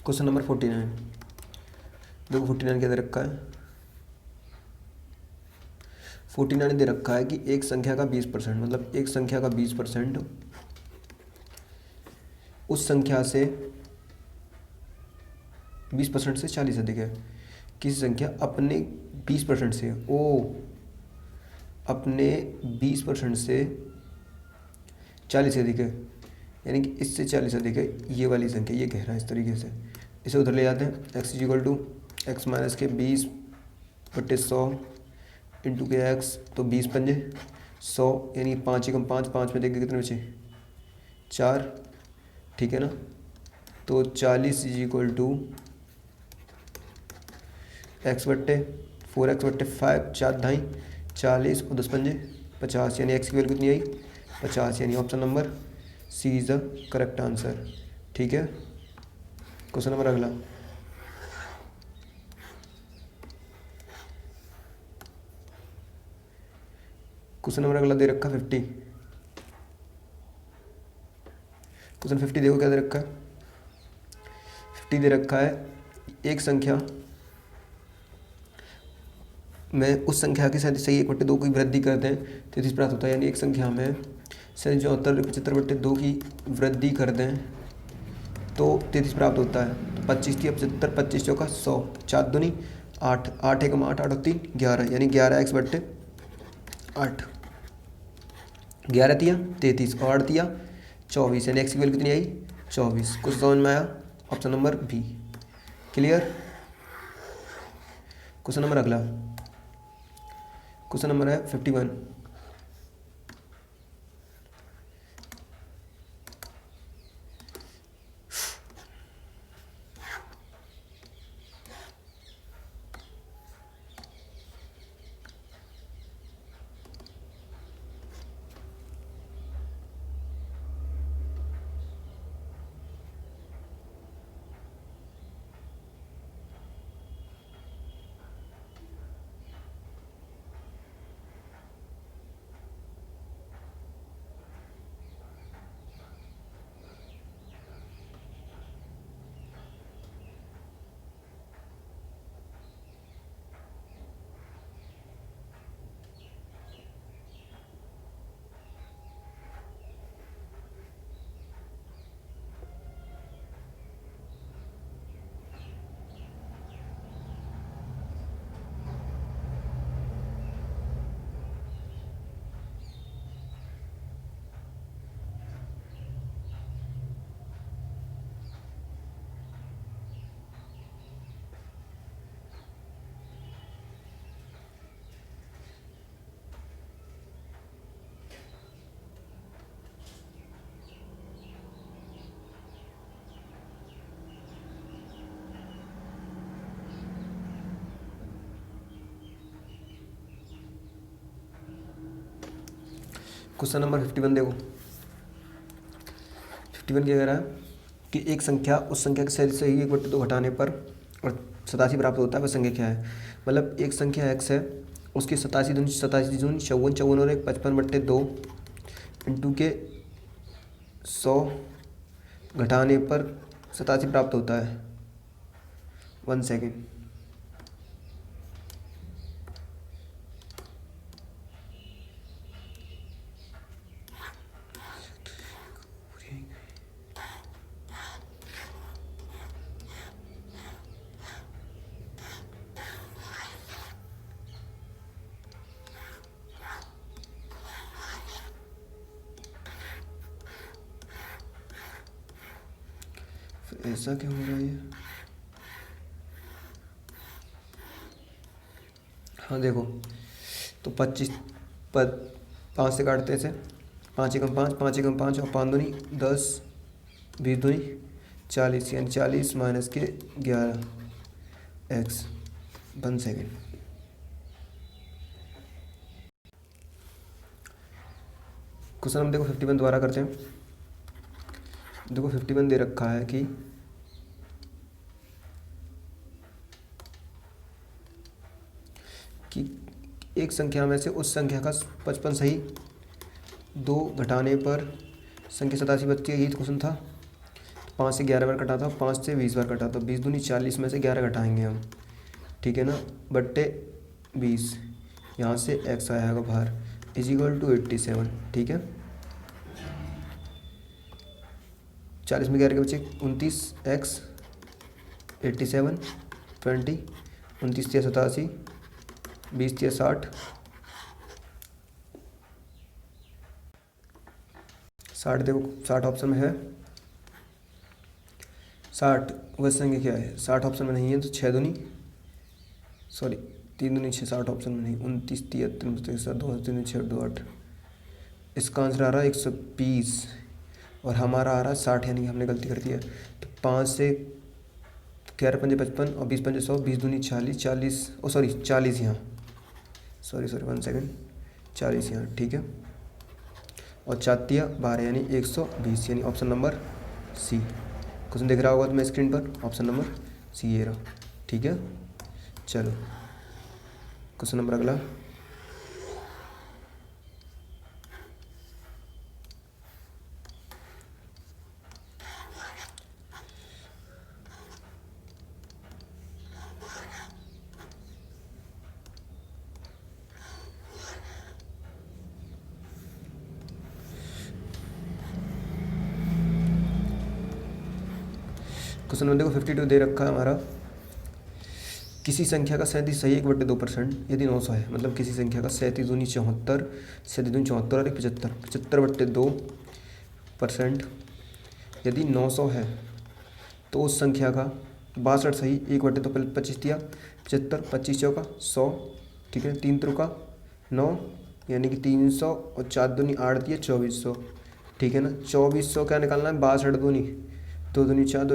Question number 49। देखो 49 क्या दे रखा है, 49 दे रखा है कि एक संख्या का 20%, मतलब एक संख्या का 20% उस संख्या से 20% से 40 अधिक है। किसी संख्या अपने 20% से अपने 20% से 40 से अधिक है, यानी कि इससे 40 अधिक है ये वाली संख्या, ये कह रहा है इस तरीके से। इसे उधर ले जाते हैं, x equal to X minus के 20/100 इंटू के x, तो 20×5 100, यानी 5 एकम 5, 5 में देखिए कितने बचे 4, ठीक है ना। तो 40 इज इक्वल टू x/4x/5, 4×2 40 और 10×5 50, यानी x की वैल्यू कितनी आई 50, यानी option number C is the correct answer. ठीक है, क्वेश्चन नंबर अगला। क्वेश्चन नंबर अगला दे रखा 50। क्वेश्चन 50 देखो क्या दे रखा है, 50 दे रखा है एक संख्या में उस संख्या के साथ सही 1/2 की वृद्धि करते हैं 33 प्राप्त होता है, यानी एक संख्या में 74/75/2 की वृद्धि कर दें तो 33 प्राप्त होता है। तो 25 थी, अब 75, 25 चौका 100, 4×2 8, 8 एकम 8, 8 और 3 11, यानी 11x/8, 11 तिया 33 और 8 तिया 24, यानी x की वैल्यू कितनी आई 24। कुछ समझ में आया, option number B. Clear. Question number अगला, क्वेश्चन नंबर है 51। क्वेश्चन नंबर 51 देखो, 51 क्या कह रहा है कि एक संख्या उस संख्या के से ही 1/2 घटाने पर और 87 प्राप्त होता है, वह संख्या क्या है। मतलब एक संख्या x है, उसकी 87 दूनी 87 दूनी 54, 54 और 1 55/2 इंटू के 100 घटाने पर 87 प्राप्त होता है। 1 सेकेंड, ऐसा क्यों हो रहा है ये। हाँ देखो, तो 25 पर 5 से काटते हैं इसे, 5 एकम 5, 5 एकम 5 और 5 दूनी 10, 20 दूनी 40, यानी 40 माइनस के 11x। 1 सेकेंड, क्वेश्चन हम देखो 51 दोबारा करते हैं। देखो 51 दे रखा है कि एक संख्या में से उस संख्या का 55 सही 2 घटाने पर संख्या 87 बचती है, यही क्वेश्चन था। 5 से 11 बार कटा था, 5 से 20 बार कटा था, 20 दूनी 40 में से 11 घटाएंगे हम, ठीक है ना, बट्टे 20, यहाँ से x आएगा बाहर इज इक्वल टू 87, ठीक है। 40 में 11 के बच्चे 29x 87 20, 29 या 87, 20 या 60, 60 देखो 60 ऑप्शन में है, 60 वह संख्या क्या है, 60 ऑप्शन में नहीं है तो 6 दूनी 3 दूनी 6, 60 ऑप्शन में नहीं, 29 73 2 3 6 2 8, इसका आंसर आ रहा है 120 और हमारा आ रहा है 60, यानी कि हमने गलती कर दी है। तो 5 से 11 पंजे 55 और 20 पंजे 100, 20 दूनी 40, 40 यहाँ, सॉरी 1 सेकेंड, 40 यहाँ, ठीक है, और 4 12 यानी 120, यानी ऑप्शन नंबर सी। क्वेश्चन दिख रहा होगा तुम्हें स्क्रीन पर, ऑप्शन नंबर सी ये रहा, ठीक है। चलो क्वेश्चन नंबर अगला, क्वेश्चन नंबर देखो 52 दे रखा है हमारा, किसी संख्या का 37 सही 1/2% यदि 900 है, मतलब किसी संख्या का 37 दूनी 74, 37 दूनी 74 और 75, 75/2% यदि 900 है तो उस संख्या का 62 सही 1/, तो पहले 25 दिया, 75, 25 चौका 100, ठीक है, 3 त्रिका 9 यानी कि 300 और 4 दूनी 8 दिया 2400, ठीक है ना। 2400 क्या निकालना है, 62 दूनी 2 दूनी 4,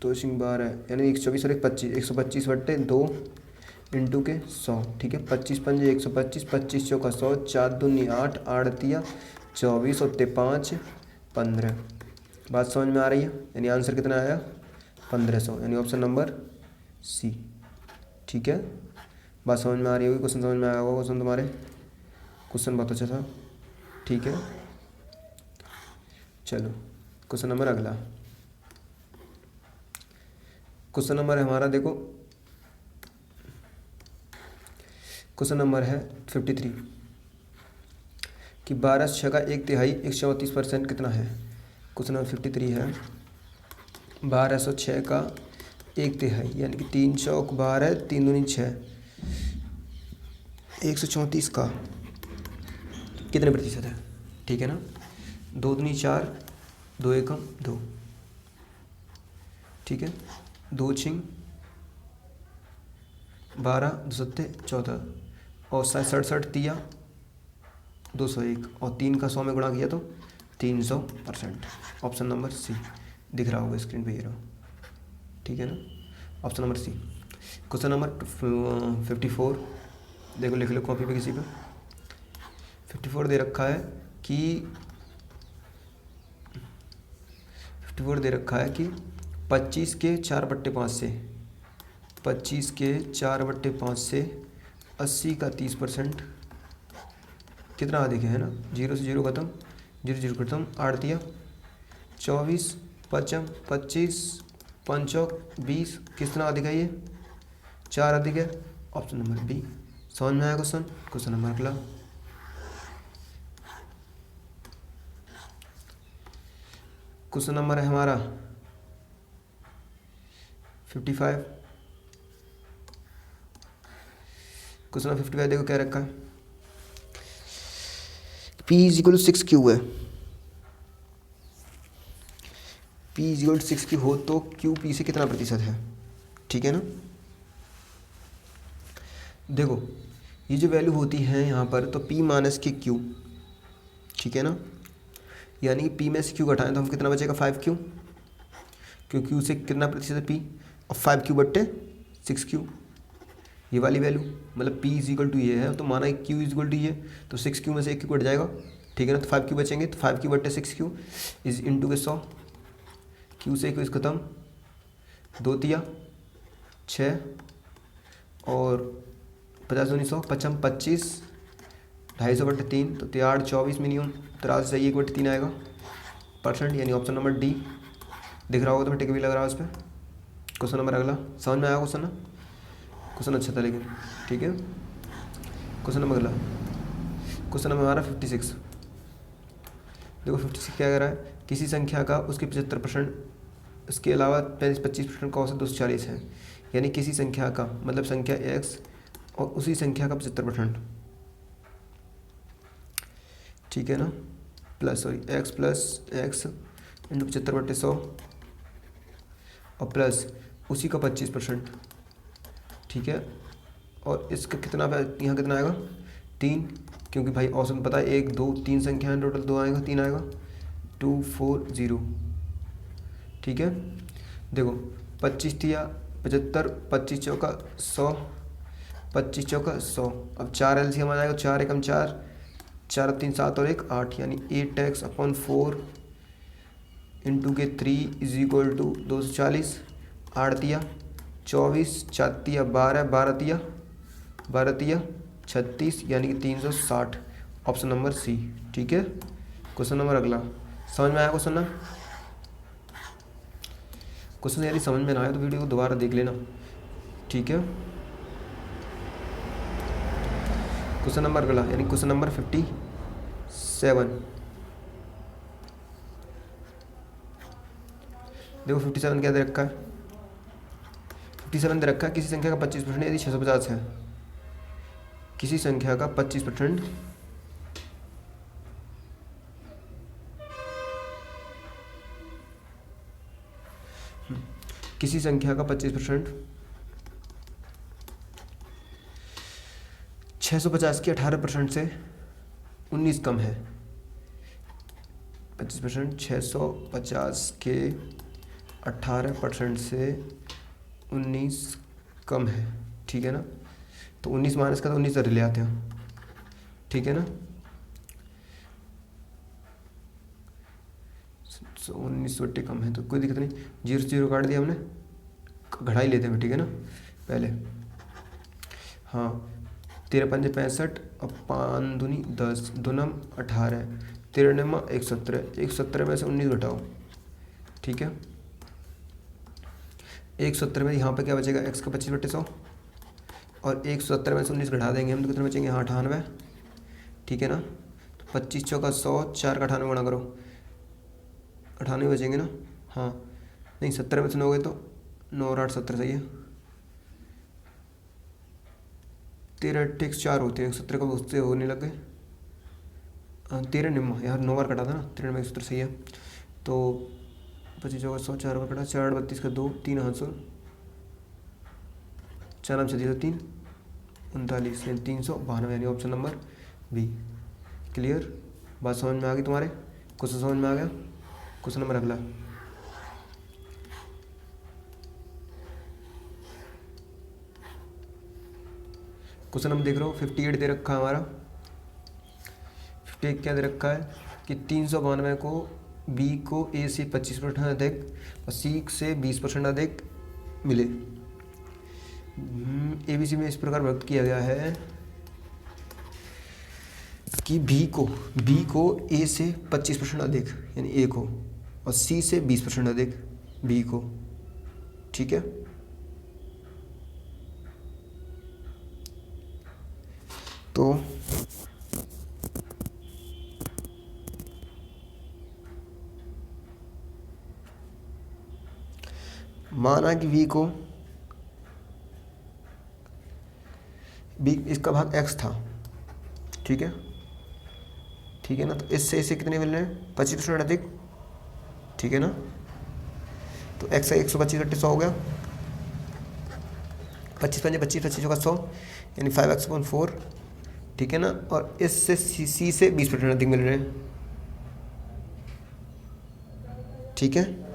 2 सिंग 12 यानी 124 और 125, 125/2 इंटू के 100, ठीक है, 25 पंजे 125, 25 चौका 100, 4 दूनी 8, 8 दिया 24 और 5 15। बात समझ में आ रही है, यानी आंसर कितना आया 1500, यानी ऑप्शन नंबर सी, ठीक है। बात समझ में आ रही होगी, क्वेश्चन समझ में आया होगा, क्वेश्चन तुम्हारे, क्वेश्चन बहुत अच्छा था, ठीक है। चलो क्वेश्चन नंबर अगला, क्वेश्चन नंबर है हमारा देखो, क्वेश्चन नंबर है 53 कि 12/6 का 1/3 134% कितना है। क्वेश्चन नंबर 53 है 12/6 का 1/3 यानी कि 3 चौक 12, 3 दूनी 6, 134 का कितने प्रतिशत है, ठीक है ना। 2 दूनी 4, 2 एकम 2, ठीक है, 2 छिंग 12, 2 सत्ते 14 और 67 तिया 201 और 3 का 100 में गुणा किया तो 300%, ऑप्शन नंबर सी दिख रहा होगा स्क्रीन पे, ये रहा, ठीक है ना, option number C. Question number 54 देखो, लिख लो कॉपी पे किसी पे। 54 दे रखा है कि 54 दे रखा है कि 25 के 4/5 से 25 के 4/5 से 80 का 30% कितना अधिक है ना। 0 से 0 खत्म, 0 0 खत्म, 8 दिया 24, 5 25, 5 20, कितना अधिक है ये 4 अधिक है, ऑप्शन नंबर बी। समझ में आया क्वेश्चन, क्वेश्चन नंबर अगला, क्वेश्चन नंबर है हमारा 55। क्वेश्चन नंबर 55 देखो क्या रखा है, P = 6Q है, P = 6Q हो तो Q P से कितना प्रतिशत है, ठीक है ना। देखो ये जो वैल्यू होती है यहाँ पर तो P - Q, ठीक है ना, यानी कि P में से Q घटाएं तो हम कितना बचेगा 5Q, क्योंकि Q से कितना प्रतिशत है P और 5Q/6Q, ये वाली वैल्यू, मतलब P = ये है तो माना Q = ये, तो 6Q में से 1Q कट जाएगा, ठीक है ना, तो 5Q बचेंगे, तो 5Q/6Q इज इंटू के 100, Q से Q खत्म, 2 तिया 6 और 50 दूनी 100, 55 25, 250/3 तो 3 24 मिनिमम 83 1/3 आएगा %, यानी ऑप्शन नंबर डी दिख रहा होगा तुम्हें, टिक भी लग रहा है उस पर। क्वेश्चन नंबर अगला, समझ में आया क्वेश्चन ना? क्वेश्चन अच्छा था लेकिन, ठीक है। क्वेश्चन नंबर अगला, क्वेश्चन नंबर हमारा 56। देखो 56 क्या कह रहा है, किसी संख्या का उसके 75% इसके अलावा 25% का औसत 240 है। यानी किसी संख्या का मतलब संख्या x और उसी संख्या का 75%, ठीक है ना, plus sorry x plus x into 75/100 और प्लस उसी का 25%, ठीक है। और इसका कितना यहाँ कितना आएगा 3, क्योंकि भाई औसत पता है 1 2 3 संख्या है टोटल, 2 आएगा 3 आएगा 240, ठीक है। देखो 25 दिया 75, 25 चौका 100, 25 चौका 100। अब 4 एलसीएम आ जाएगा, 4 एकम 4, 4 3 7 और 1 8, यानी 8x/4 इंटू के 3 इज इक्वल टू 240। 8 दिया 24, 4 दिया 12, 12 दिया 36, यानी कि 360, ऑप्शन नंबर सी, ठीक है। क्वेश्चन नंबर अगला, समझ में आया क्वेश्चन ना? क्वेश्चन यदि समझ में ना आया तो वीडियो को दोबारा देख लेना, ठीक है। क्वेश्चन नंबर अगला यानी क्वेश्चन नंबर 57। देखो 57 क्या दे रखा है, 57 दे रखा है किसी संख्या का 25% यदि 650 है, किसी संख्या का 25%, किसी संख्या का 25%, 650 की 18% से 19 कम है। 25%, 650 के 18% से 19 कम है, ठीक है ना। तो 19 माइनस का तो 19 ले आते हैं, ठीक है ना। 19 कम है तो कोई दिक्कत नहीं, 0 से 0 काट दिया हमने, घटाई लेते हैं, ठीक है ना पहले। हाँ 13 पंजे 65 और 5 दूनी 10, 2 नम 18, 13 नम 117, 117 में से 19 घटाओ, ठीक है। 117 में यहाँ पे क्या बचेगा, x का 25/100 और 117 में से 19 घटा देंगे हम तो कितने बचेंगे, हाँ 98, ठीक है ना। तो 25 चौका 100, 4 का 98 गुणा करो, 98 बचेंगे ना, हाँ नहीं 70 में से 9 गए तो 9 और 8 17 सही है। 13 8 4 होते हैं, 117 का उससे होने लग गए, 13 निम्मा यार 9 बार कटा था ना, 13 में 117 सही है। तो 25 चौका 100, 4 बार कटा, 4 32 का 2, 3 हाथ 4 नाम 36 3 39 392, यानी ऑप्शन नंबर बी। क्लियर, बात समझ में आ गई तुम्हारे, क्वेश्चन समझ में आ गया। क्वेश्चन नंबर अगला, क्वेश्चन नंबर देख रहे हो 58 दे रखा है हमारा। 58 क्या दे रखा है कि 392 को बी को ए से 25% अधिक और सी से 20% अधिक मिले। ABC में इस प्रकार व्यक्त किया गया है कि बी को ए से 25% अधिक यानी ए को और सी से 20% अधिक बी को, ठीक है। तो माना कि बी इसका भाग x था, ठीक है, ठीक है ना। तो इससे इसे कितने मिल रहे हैं, 25% अधिक, ठीक है ना। तो x का 125/100 हो गया, 25 पंजे 25, 25 का 100 यानी 5x/4, ठीक है ना। और इससे सी से 20% अधिक मिल रहे हैं, ठीक है।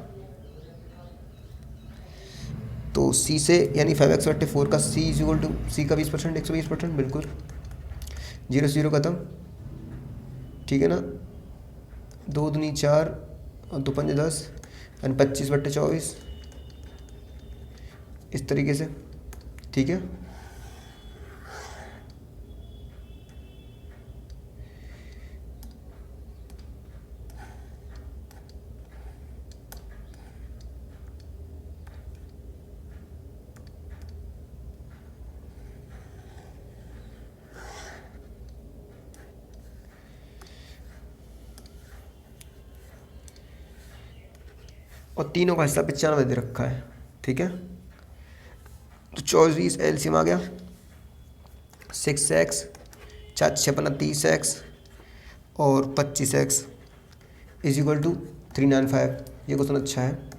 तो सी से यानी 5x/4 का सी इज इक्वल टू सी का 20%, 120%, बिल्कुल 0 से 0 खत्म, ठीक है ना। 2 दूनी 4 और 2 पंजे 10 यानी 25/24, इस तरीके से, ठीक है। और तीनों का हिस्सा 95 दे रखा है, ठीक है। तो 24 एलसीएम आ गया 6x, 4 6 30x और 25x इज इक्वल टू 395। ये क्वेश्चन अच्छा है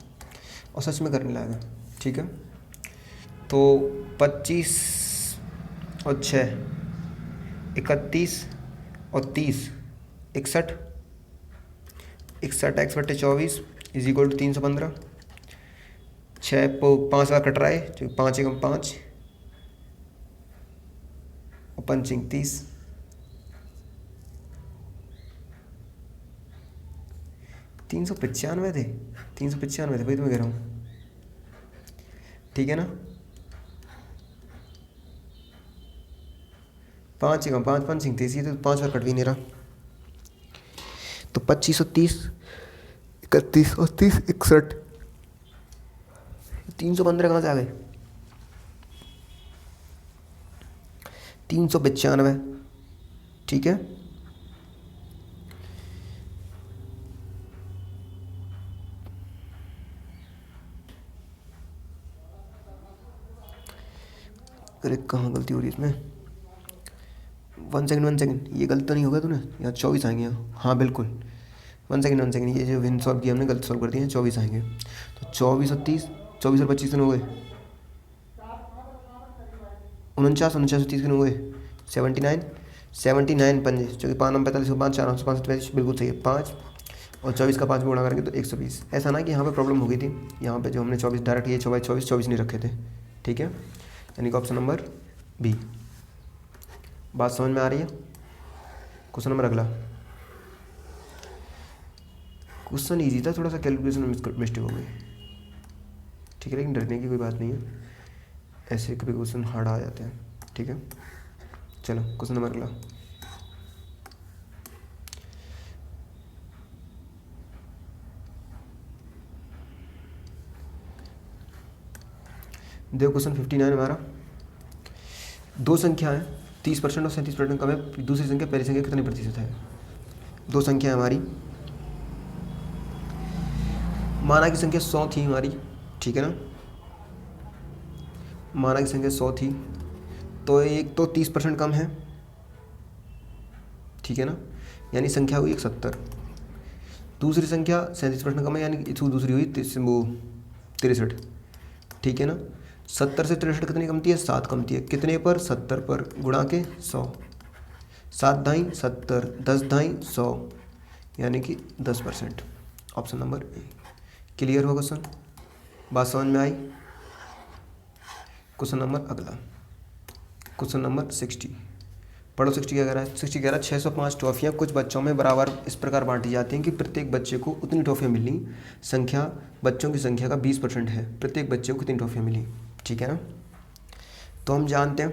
और सच में करने लायक है, ठीक है। तो 25 और 6 31 और 30 61, 61x बटे 24 इज इक्वल टू 315। 6 5 बार कट रहा है, जो 5 एकम 5 और पंचिंग 30। 395 थे, 395 थे भाई, तो मैं कह रहा हूँ, ठीक है ना। 5 एकम 5 पंचिंग 30, ये तो 5 बार कट भी नहीं रहा। तो 25 और 30 31 और 30 61, 315 कहाँ से आ गए? 395, ठीक है। अरे कहाँ गलती हो रही है इसमें? 1 सेकंड, ये गलत तो नहीं होगा तूने? यहाँ 24 आएंगे, हाँ बिल्कुल 1 सेकंड, ये जो विन सॉल्व किया हमने गलत सॉल्व कर दिया है, 24 आएंगे। तो 24 और 30, 24 और 25 हो गए 49, 49 और 30 हो गए 79 पंजे, जो कि 5 9 45 5 4 5 45 बिल्कुल सही है। 5 और 24 का 5 में गुणा करेंगे तो 120। ऐसा ना कि यहाँ पे प्रॉब्लम हो गई थी, यहाँ पे जो हमने 24 डायरेक्ट ये 24 नहीं रखे थे, ठीक है। यानी कि ऑप्शन नंबर बी। बात समझ में आ रही है? क्वेश्चन नंबर अगला। क्वेश्चन ईजी था, थोड़ा सा कैलकुलेशन में मिस्टेक हो गई, ठीक है, लेकिन डरने की कोई बात नहीं है, ऐसे कभी क्वेश्चन हार्ड आ जाते हैं, ठीक है। चलो क्वेश्चन नंबर अगला। देखो क्वेश्चन 59 हमारा, दो संख्या है 30% और 37% कम है, दूसरी संख्या पहली संख्या कितने प्रतिशत है? दो संख्या है हमारी, माना की संख्या 100 थी हमारी, ठीक है ना। माना की संख्या 100 थी, तो एक तो 30% कम है, ठीक है ना, यानी संख्या हुई 170। दूसरी संख्या 37% कम है, यानी दूसरी हुई 63, ठीक है ना। 70 से 63 कितनी कमती है? 7 कमती है। कितने पर? 70 पर, गुणा के 100, 7 दाई 70, 10 दाई 100, यानी कि 10%। Option number A. क्लियर हो क्वेश्चन? बात समझ में आई? क्वेश्चन नंबर अगला, क्वेश्चन नंबर 60। पढ़ो 60 क्या कह रहा है? 60 कह रहा है 605 टॉफियाँ कुछ बच्चों में बराबर इस प्रकार बांटी जाती हैं कि प्रत्येक बच्चे को उतनी टॉफियाँ मिली, संख्या बच्चों की संख्या का 20% है, प्रत्येक बच्चे को कितनी टॉफियाँ मिली, ठीक है ना। तो हम जानते हैं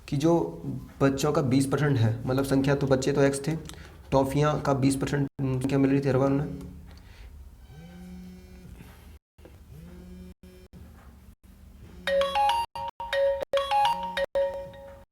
कि जो बच्चों का 20% है, मतलब संख्या तो बच्चे तो x थे, टॉफियाँ का 20% संख्या मिल रही थी हर बार उन्हें,